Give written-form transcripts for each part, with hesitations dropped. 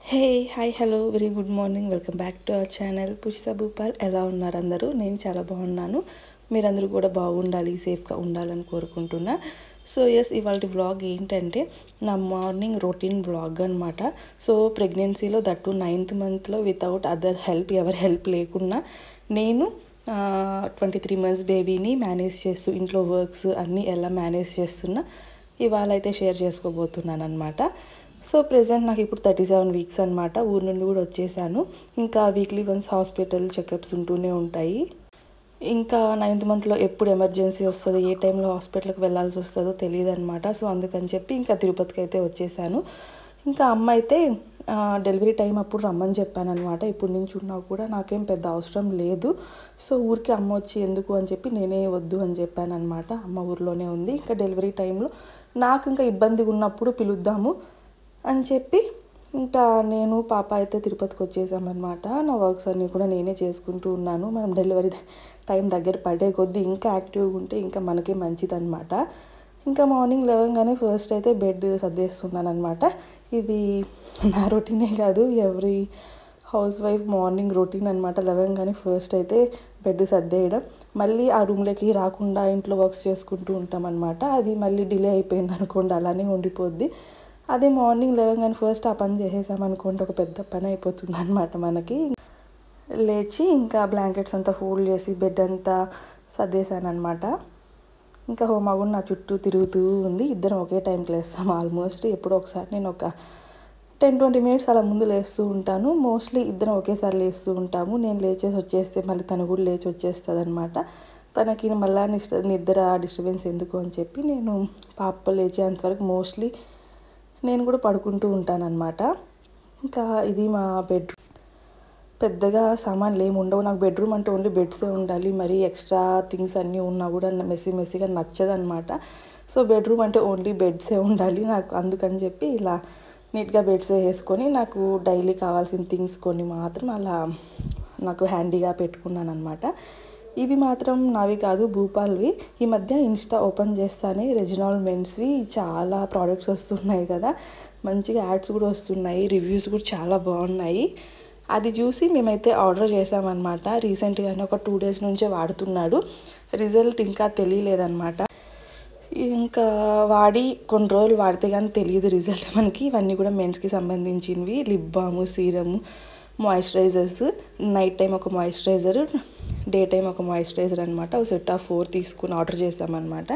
Hey hi hello very good morning welcome back to our channel Pushpa Bhupal. ఎలా ఉన్నారు అందరూ? నేను చాలా బాగున్నాను. మీరందరూ కూడా బాగుండాలి, సేఫ్గా ఉండాలని కోరుకుంటున్నా. సో ఇవాళ వ్లాగ్ ఏంటంటే నా మార్నింగ్ రొటీన్ వ్లాగ్ అనమాట. సో ప్రెగ్నెన్సీలో దట్టు 9th మంత్లో వితౌట్ అదర్ హెల్ప్, ఎవరి హెల్ప్ లేకున్నా నేను 23 months బేబీని మేనేజ్ చేస్తూ ఇంట్లో వర్క్స్ అన్నీ ఎలా మేనేజ్ చేస్తున్నా ఇవాళ అయితే షేర్ చేసుకోబోతున్నాను అనమాట. సో ప్రెజెంట్ నాకు ఇప్పుడు 37 weeks అనమాట. ఊరు నుండి కూడా వచ్చేసాను. ఇంకా వీక్లీ వన్స్ హాస్పిటల్ చెకప్స్ ఉంటూనే ఉంటాయి. ఇంకా 9th మంత్లో ఎప్పుడు ఎమర్జెన్సీ వస్తుందో, ఏ టైంలో హాస్పిటల్కి వెళ్ళాల్సి వస్తుందో తెలియదు అనమాట. సో అందుకని చెప్పి ఇంకా తిరుపతికి అయితే వచ్చేసాను. ఇంకా అమ్మ అయితే డెలివరీ టైం అప్పుడు రమ్మని చెప్పాను అనమాట. ఇప్పుడు నుంచి ఉన్నా కూడా నాకేం పెద్ద అవసరం లేదు, సో ఊరికి అమ్మ వచ్చి ఎందుకు అని చెప్పి నేనే వద్దు అని చెప్పాను అనమాట. అమ్మ ఊర్లోనే ఉంది. ఇంకా డెలివరీ టైంలో నాకు ఇంకా ఇబ్బందిగా ఉన్నప్పుడు పిలుద్దాము అని చెప్పి ఇంకా నేను పాప అయితే తిరుపతికి వచ్చేసామన్నమాట. నా వర్క్స్ అన్నీ కూడా నేనే చేసుకుంటూ ఉన్నాను. మనం డెలివరీ టైం దగ్గర పడే కొద్దీ ఇంకా యాక్టివ్గా ఉంటే ఇంకా మనకే మంచిదన్నమాట. ఇంకా మార్నింగ్ లేవగానే ఫస్ట్ అయితే బెడ్ సర్దేస్తున్నాను అనమాట. ఇది నా రొటీనే కాదు, every house wife morning routine అనమాట. లేవగానే ఫస్ట్ అయితే బెడ్ సర్దేయడం, మళ్ళీ ఆ రూమ్లోకి రాకుండా ఇంట్లో వర్క్స్ చేసుకుంటూ ఉంటాం అనమాట. అది మళ్ళీ డిలే అయిపోయింది అనుకోండి, అలానే ఉండిపోద్ది. అదే మార్నింగ్ లేవగానే ఫస్ట్ ఆ పని చేసేసామనుకోండి ఒక పెద్ద పని అయిపోతుంది అనమాట మనకి. లేచి ఇంకా బ్లాంకెట్స్ అంతా ఫోల్డ్ చేసి బెడ్ అంతా సర్దేశాను అనమాట. ఇంకా హోమా కూడా నా చుట్టూ తిరుగుతూ ఉంది. ఇద్దరం ఒకే టైంకి లేస్తాం ఆల్మోస్ట్. ఎప్పుడో ఒకసారి నేను ఒక 10-20 minutes అలా ముందు లేస్తూ ఉంటాను. మోస్ట్లీ ఇద్దరం ఒకేసారి లేస్తూ ఉంటాము. నేను లేచేసి వచ్చేస్తే మళ్ళీ తను కూడా లేచి వచ్చేస్తుంది అనమాట. తనకి మళ్ళీ నిద్ర డిస్టర్బెన్స్ ఎందుకు అని చెప్పి నేను పాప లేచేంతవరకు మోస్ట్లీ నేను కూడా పడుకుంటూ ఉంటానన్నమాట. ఇంకా ఇది మా బెడ్రూమ్. పెద్దగా సామాన్లు ఏమి ఉండవు. నాకు బెడ్రూమ్ అంటే ఓన్లీ బెడ్సే ఉండాలి. మరి ఎక్స్ట్రా థింగ్స్ అన్నీ ఉన్నా కూడా మెస్సీగా నచ్చదనమాట. సో బెడ్రూమ్ అంటే ఓన్లీ బెడ్సే ఉండాలి నాకు. అందుకని చెప్పి ఇలా నీట్గా బెడ్స్ వేసుకొని నాకు డైలీ కావాల్సిన థింగ్స్ కొన్ని మాత్రం అలా నాకు హ్యాండీగా పెట్టుకున్నాను అనమాట. ఇవి మాత్రం నావి కాదు, భూపాల్వి. ఈ మధ్య ఇన్స్టా ఓపెన్ చేస్తానే రెజినాల్ మెన్స్వి చాలా ప్రోడక్ట్స్ వస్తున్నాయి కదా, మంచిగా యాడ్స్ కూడా వస్తున్నాయి, రివ్యూస్ కూడా చాలా బాగున్నాయి. అది చూసి మేమైతే ఆర్డర్ చేసామన్నమాట. రీసెంట్గానే ఒక 2 days నుంచే వాడుతున్నాడు. రిజల్ట్ ఇంకా తెలియలేదన్నమాట. ఇంకా వాడి కొన్ని రోజులు వాడితే కానీ తెలియదు రిజల్ట్ మనకి. ఇవన్నీ కూడా మెన్స్కి సంబంధించినవి. Lip balm, serum, moisturizers. Night time ఒక మాయిశ్చరైజర్, డే టైం ఒక మాయిశ్చరైజర్ అనమాట. ఒక సెట్ ఆఫ్ 4 తీసుకుని ఆర్డర్ చేసామన్నమాట.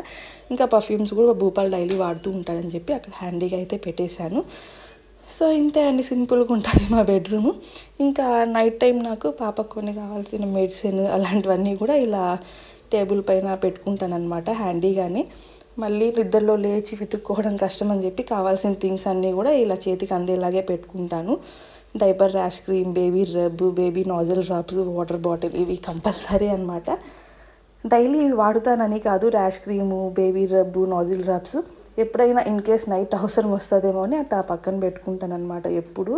ఇంకా పర్ఫ్యూమ్స్ కూడా భూపాల్ డైలీ వాడుతూ ఉంటాడని చెప్పి అక్కడ హ్యాండీగా అయితే పెట్టేశాను. సో ఇంతే అండి, సింపుల్గా ఉంటుంది మా బెడ్రూము. ఇంకా నైట్ టైం నాకు పాపకు కొన్ని కావాల్సిన మెడిసిన్ అలాంటివన్నీ కూడా ఇలా టేబుల్ పైన పెట్టుకుంటాను అనమాట హ్యాండీగానే. మళ్ళీ నిద్రలో లేచి వెతుక్కోవడం కష్టం అని చెప్పి కావాల్సిన థింగ్స్ అన్నీ కూడా ఇలా చేతికి అందేలాగే పెట్టుకుంటాను. Diaper rash cream, baby rub, baby nozzle drops, water bottle, ఇవి కంపల్సరీ అనమాట. డైలీ ఇవి వాడుతానని కాదు, rash cream, baby rub, nozzle drops ఎప్పుడైనా ఇన్ కేస్ నైట్ అవసరం వస్తుందేమో అని అట్లా పక్కన పెట్టుకుంటాను అనమాట ఎప్పుడు.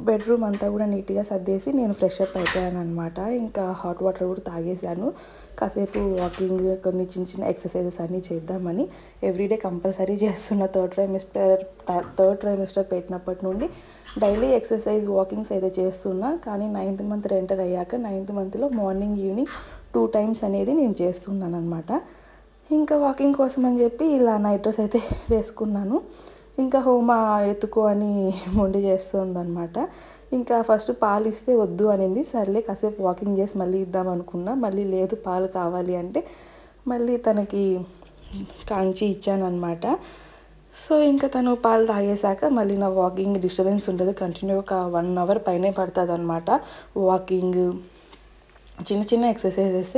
బెడ్రూమ్ అంతా కూడా నీట్గా సర్దేసి నేను ఫ్రెష్ అప్ అయిపోయాను అనమాట. ఇంకా హాట్ వాటర్ కూడా తాగేసాను. కాసేపు వాకింగ్, కొన్ని చిన్న ఎక్సర్సైజెస్ అన్నీ చేద్దామని ఎవ్రీడే కంపల్సరీ చేస్తున్న. థర్డ్ ట్రైమిస్టర్ పెట్టినప్పటి నుండి డైలీ ఎక్సర్సైజ్, వాకింగ్స్ అయితే చేస్తున్నా. కానీ 9th month ఎంటర్ అయ్యాక 9th monthలో మార్నింగ్ ఈవినింగ్ 2 times అనేది నేను చేస్తున్నాను అనమాట. ఇంకా వాకింగ్ కోసం అని చెప్పి ఇలా నైట్ డ్రెస్ అయితే వేసుకున్నాను. ఇంకా హోమా ఎత్తుకో అని మొండి చేస్తుందన్నమాట. ఇంకా ఫస్ట్ పాలు ఇస్తే వద్దు అనింది. సర్లే కాసేపు వాకింగ్ చేసి మళ్ళీ ఇద్దాం అనుకున్నా. మళ్ళీ లేదు పాలు కావాలి అంటే మళ్ళీ తనకి కాంచి ఇచ్చాను అనమాట. సో ఇంకా తను పాలు తాగేశాక మళ్ళీ నా వాకింగ్ డిస్టర్బెన్స్ ఉండదు. కంటిన్యూ ఒక 1 hour పైనే పడుతుంది అనమాట వాకింగ్. చిన్న ఎక్సర్సైజెస్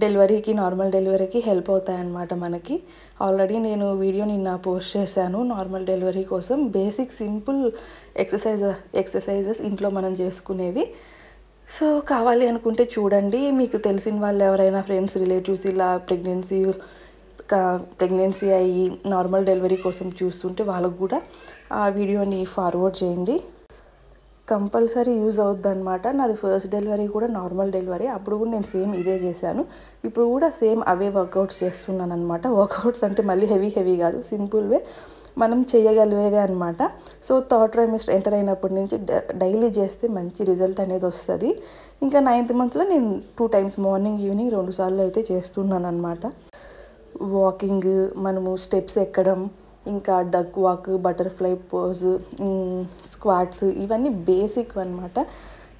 డెలివరీకి, నార్మల్ డెలివరీకి హెల్ప్ అవుతాయన్నమాట మనకి. ఆల్రెడీ నేను వీడియో నిన్న పోస్ట్ చేశాను నార్మల్ డెలివరీ కోసం. బేసిక్ సింపుల్ ఎక్సర్సైజెస్ ఇంట్లో మనం చేసుకునేవి. సో కావాలి అనుకుంటే చూడండి. మీకు తెలిసిన వాళ్ళు ఎవరైనా ఫ్రెండ్స్, రిలేటివ్స్ ఇలా ప్రెగ్నెన్సీ అయ్యి నార్మల్ డెలివరీ కోసం చూస్తుంటే వాళ్ళకు కూడా ఆ వీడియోని ఫార్వర్డ్ చేయండి. కంపల్సరీ యూజ్ అవుద్ది అనమాట. నాది ఫస్ట్ డెలివరీ కూడా నార్మల్ డెలివరీ. అప్పుడు కూడా నేను సేమ్ ఇదే చేశాను. ఇప్పుడు కూడా సేమ్ అవే వర్కౌట్స్ చేస్తున్నాను అనమాట. వర్కౌట్స్ అంటే మళ్ళీ హెవీ కాదు, సింపుల్ వే. మనం చేయగలిగేవే అనమాట. సో థర్డ్ ట్రైమిస్టర్ ఎంటర్ అయినప్పటి నుంచి డైలీ చేస్తే మంచి రిజల్ట్ అనేది వస్తుంది. ఇంకా 9th మంత్లో నేను 2 times మార్నింగ్ ఈవినింగ్ 2 సార్లు అయితే చేస్తున్నాను అనమాట. వాకింగ్, మనము స్టెప్స్ ఎక్కడం, ఇంకా duck walk, butterfly pose, squats, ఇవన్నీ బేసిక్ అనమాట.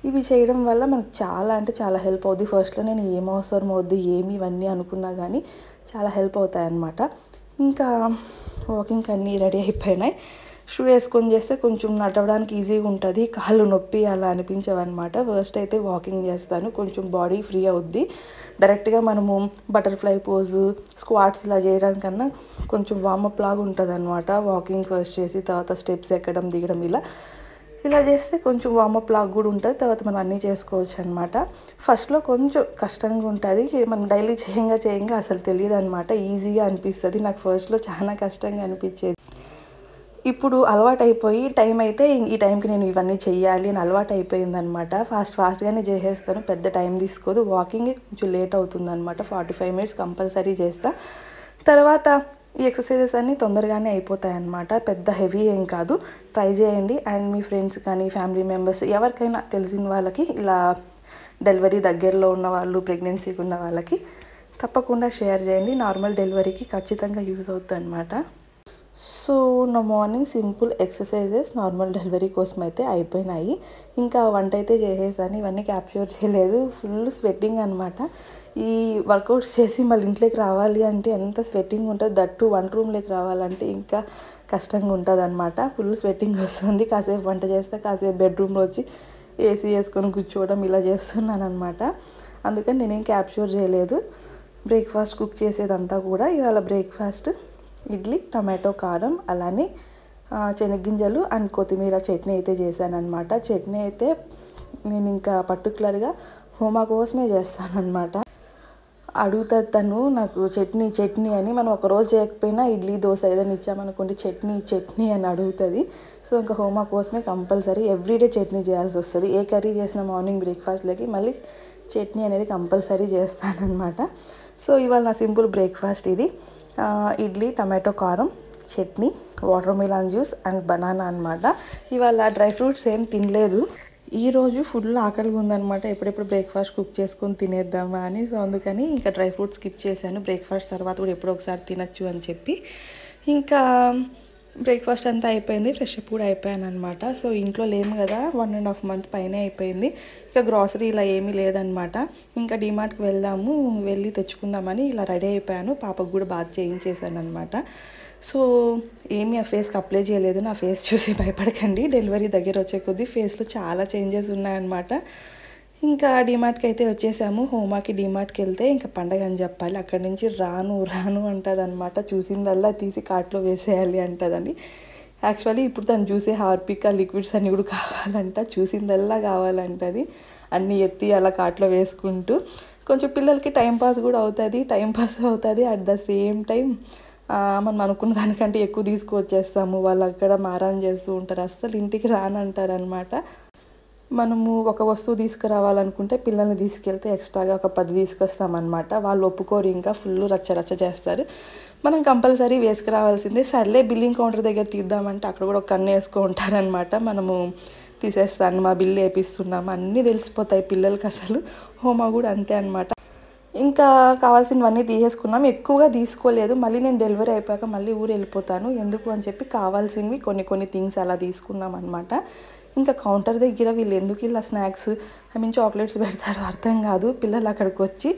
ఇవి చేయడం వల్ల మనకు చాలా అంటే చాలా హెల్ప్ అవుద్ది. ఫస్ట్లో నేను ఏం అవసరం అవుద్ది ఏమి ఇవన్నీ అనుకున్నా కానీ చాలా హెల్ప్ అవుతాయి అన్నమాట. ఇంకా వాకింగ్కి అన్నీ రెడీ అయిపోయినాయి. షూ వేసుకొని చేస్తే కొంచెం నడవడానికి ఈజీగా ఉంటుంది, కాళ్ళు నొప్పి అలా అనిపించవన్నమాట. ఫస్ట్ అయితే వాకింగ్ చేస్తాను, కొంచెం బాడీ ఫ్రీ అవుద్ది. డైరెక్ట్గా మనము బటర్ఫ్లై పోజు, స్క్వాట్స్ ఇలా చేయడానికన్నా కొంచెం వార్మప్ లాగా ఉంటుంది అనమాట. వాకింగ్ ఫస్ట్ చేసి తర్వాత స్టెప్స్ ఎక్కడం దిగడం ఇలా చేస్తే కొంచెం వార్మప్ లాగా కూడా ఉంటుంది. తర్వాత మనం అన్నీ చేసుకోవచ్చు అనమాట. ఫస్ట్లో కొంచెం కష్టంగా ఉంటుంది, మనం డైలీ చేయంగా అసలు తెలియదు అనమాట. ఈజీగా అనిపిస్తుంది. నాకు ఫస్ట్లో చాలా కష్టంగా అనిపించేది. ఇప్పుడు అలవాటు అయిపోయి టైం అయితే ఈ టైంకి నేను ఇవన్నీ చెయ్యాలి అని అలవాటు అయిపోయింది అనమాట. ఫాస్ట్గానే చేసేస్తాను, పెద్ద టైం తీసుకోదు. వాకింగ్ కొంచెం లేట్ అవుతుంది అనమాట. 45 minutes కంపల్సరీ చేస్తా. తర్వాత ఈ ఎక్సర్సైజెస్ అన్నీ తొందరగానే అయిపోతాయి అన్నమాట. పెద్ద హెవీ ఏం కాదు. ట్రై చేయండి. అండ్ మీ ఫ్రెండ్స్ కానీ ఫ్యామిలీ మెంబర్స్ ఎవరికైనా తెలిసిన వాళ్ళకి, ఇలా డెలివరీ దగ్గరలో ఉన్న వాళ్ళు, ప్రెగ్నెన్సీకి ఉన్న వాళ్ళకి తప్పకుండా షేర్ చేయండి. నార్మల్ డెలివరీకి ఖచ్చితంగా యూజ్ అవుతుంది అనమాట. సో నా morning simple exercises normal delivery కోసం అయితే అయిపోయినాయి. ఇంకా వంట అయితే చేసేసాను. ఇవన్నీ క్యాప్చర్ చేయలేదు. ఫుల్ స్వెట్టింగ్ అనమాట. ఈ వర్కౌట్స్ చేసి మళ్ళీ ఇంట్లోకి రావాలి అంటే ఎంత స్వెట్టింగ్ ఉంటుంది. దట్టు వంట రూమ్లోకి రావాలంటే ఇంకా కష్టంగా ఉంటుంది అనమాట. ఫుల్ స్వెట్టింగ్ వస్తుంది. కాసేపు వంట చేస్తే కాసేపు బెడ్రూమ్లో వచ్చి ఏసీ వేసుకొని కూర్చోవడం ఇలా చేస్తున్నాను అనమాట. అందుకని నేనేం క్యాప్చర్ చేయలేదు. బ్రేక్ఫాస్ట్ కుక్ చేసేదంతా కూడా ఇవాళ బ్రేక్ఫాస్ట్ ఇడ్లీ, టమాటో కారం, అలానే శనగగింజలు అండ్ కొత్తిమీర చట్నీ అయితే చేశాను అనమాట. చట్నీ అయితే నేను ఇంకా పర్టికులర్గా హోమా కోసమే చేస్తానన్నమాట. అడుగుతుంది తను నాకు చట్నీ అని. మనం ఒకరోజు చేయకపోయినా ఇడ్లీ, దోశ ఏదైనా ఇచ్చామనుకోండి చట్నీ అని అడుగుతుంది. సో ఇంకా హోమా కోసమే కంపల్సరీ ఎవ్రీడే చట్నీ చేయాల్సి వస్తుంది. ఏ కర్రీ చేసిన మార్నింగ్ బ్రేక్ఫాస్ట్లోకి మళ్ళీ చట్నీ అనేది కంపల్సరీ చేస్తానన్నమాట. సో ఇవాళ నా సింపుల్ బ్రేక్ఫాస్ట్ ఇది. ఇడ్లీ, టమాటో కారం, chutney, water melon juice and banana అనమాట. ఇవాళ డ్రై ఫ్రూట్స్ ఏం తినలేదు. ఈరోజు ఫుల్ ఆకలిగా ఉందనమాట. ఎప్పుడెప్పుడు బ్రేక్ఫాస్ట్ కుక్ చేసుకొని తినేద్దామా అని. సో అందుకని ఇంకా డ్రై ఫ్రూట్స్ స్కిప్ చేశాను. బ్రేక్ఫాస్ట్ తర్వాత కూడా ఎప్పుడో ఒకసారి తినచ్చు అని చెప్పి ఇంకా బ్రేక్ఫాస్ట్ అంతా అయిపోయింది. ఫ్రెష్ అప్ కూడా అయిపోయాను అనమాట. సో ఇంట్లో లేము కదా, 1.5 months పైనే అయిపోయింది. ఇక గ్రాసరీ ఇలా ఏమీ లేదనమాట. ఇంకా డీమార్ట్కి వెళ్ళి తెచ్చుకుందామని ఇలా రెడీ అయిపోయాను. పాపకు కూడా బాగా చేయించేసాను అనమాట. సో ఏమీ ఆ ఫేస్కి అప్లై చేయలేదు. నా ఫేస్ చూసి భయపడకండి. డెలివరీ దగ్గర వచ్చే కొద్దీ ఫేస్లో చాలా చేంజెస్ ఉన్నాయన్నమాట. ఇంకా డీమార్ట్కి అయితే వచ్చేసాము. హోమాకి డీమార్ట్కి వెళ్తే ఇంకా పండగ అని చెప్పాలి. అక్కడి నుంచి రాను అంటుంది అనమాట. చూసిందల్లా తీసి కార్ట్లో వేసేయాలి అంటుందని. యాక్చువల్లీ ఇప్పుడు తను చూసే హార్పిక్ లిక్విడ్స్ అన్నీ కూడా కావాలంట. చూసిందల్లా కావాలంటది. అన్నీ ఎత్తి అలా కార్ట్లో వేసుకుంటూ కొంచెం పిల్లలకి టైంపాస్ కూడా అవుతుంది. అట్ ద సేమ్ టైం మనం అనుకున్న దానికంటే ఎక్కువ తీసుకువచ్చేస్తాము. వాళ్ళు అక్కడ మారాన్ చేస్తూ ఉంటారు. అస్సలు ఇంటికి రానంటారు అనమాట. మనము ఒక వస్తువు తీసుకురావాలనుకుంటే పిల్లల్ని తీసుకెళ్తే ఎక్స్ట్రాగా ఒక 10 తీసుకొస్తామన్నమాట. వాళ్ళు ఒప్పుకోరు, ఇంకా ఫుల్ రచ్చ చేస్తారు. మనం కంపల్సరీ వేసుకురావాల్సిందే. సర్లే బిల్లింగ్ కౌంటర్ దగ్గర తీద్దామంటే అక్కడ కూడా ఒక కన్ను వేసుకుంటారనమాట. మనము తీసేస్తాను, మా బిల్లు వేపిస్తున్నాము అన్నీ తెలిసిపోతాయి పిల్లలకి. అసలు హోమా కూడా అంతే అనమాట. ఇంకా కావాల్సినవన్నీ తీసేసుకున్నాం. ఎక్కువగా తీసుకోలేదు. మళ్ళీ నేను డెలివరీ అయిపోయాక మళ్ళీ ఊరు వెళ్ళిపోతాను ఎందుకు అని చెప్పి కావాల్సినవి కొన్ని థింగ్స్ అలా తీసుకున్నాం అనమాట. ఇంకా కౌంటర్ దగ్గర వీళ్ళు ఎందుకు ఇలా స్నాక్స్ చాక్లెట్స్ పెడతారో అర్థం కాదు. పిల్లలు అక్కడికి వచ్చి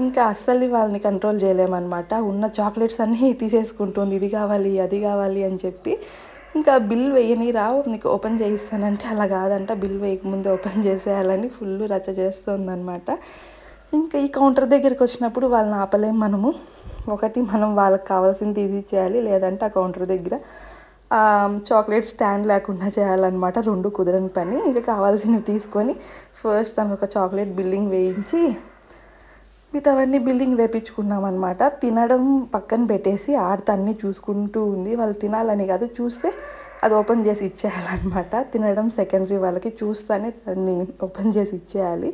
ఇంకా అస్సలు వాళ్ళని కంట్రోల్ చేయలేమన్నమాట. ఉన్న చాక్లెట్స్ అన్నీ తీసేసుకుంటుంది. ఇది కావాలి అది కావాలి అని చెప్పి. ఇంకా బిల్ వేయనిరా, నీకు ఓపెన్ చేయిస్తానంటే అలా కాదంట, బిల్ వేయకముందే ఓపెన్ చేసేయాలని ఫుల్ రచ్చ చేస్తుందన్నమాట. ఇంకా ఈ కౌంటర్ దగ్గరికి వచ్చినప్పుడు వాళ్ళని ఆపలేం మనము. ఒకటి మనం వాళ్ళకి కావాల్సింది ఇది చేయాలి, లేదంటే ఆ కౌంటర్ దగ్గర చాక్లెట్ స్టాండ్ లేకుండా చేయాలన్నమాట. 2 కుదరని పని. ఇంకా కావాల్సినవి తీసుకొని ఫస్ట్ తను ఒక చాక్లెట్ బిల్లింగ్ వేయించి మిగతావన్నీ బిల్లింగ్ వేయించుకున్నాం అనమాట. తినడం పక్కన పెట్టేసి ఆడత అన్నీ చూసుకుంటూ ఉంది. వాళ్ళు తినాలని కాదు, చూస్తే అది ఓపెన్ చేసి ఇచ్చేయాలన్నమాట. తినడం సెకండరీ, వాళ్ళకి చూస్తేనే దాన్ని ఓపెన్ చేసి ఇచ్చేయాలి.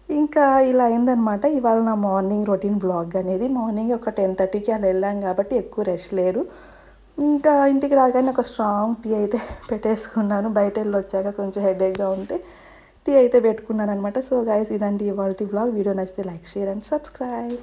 ఇంకా ఇలా అయిందనమాట ఇవాళ నా మార్నింగ్ రొటీన్ బ్లాగ్ అనేది. మార్నింగ్ ఒక 10:30కి అలా వెళ్ళాం కాబట్టి ఎక్కువ రష్ లేరు. ఇంకా ఇంటికి రాగానే ఒక స్ట్రాంగ్ టీ అయితే పెట్టేసుకున్నాను. బయట వెళ్ళి వచ్చాక కొంచెం హెడేక్గా ఉంటే టీ అయితే పెట్టుకున్నాను అనమాట. సో గైస్, ఇదండి ఇవాల్టి వ్లాగ్. వీడియో నచ్చితే లైక్, షేర్ అండ్ సబ్స్క్రైబ్.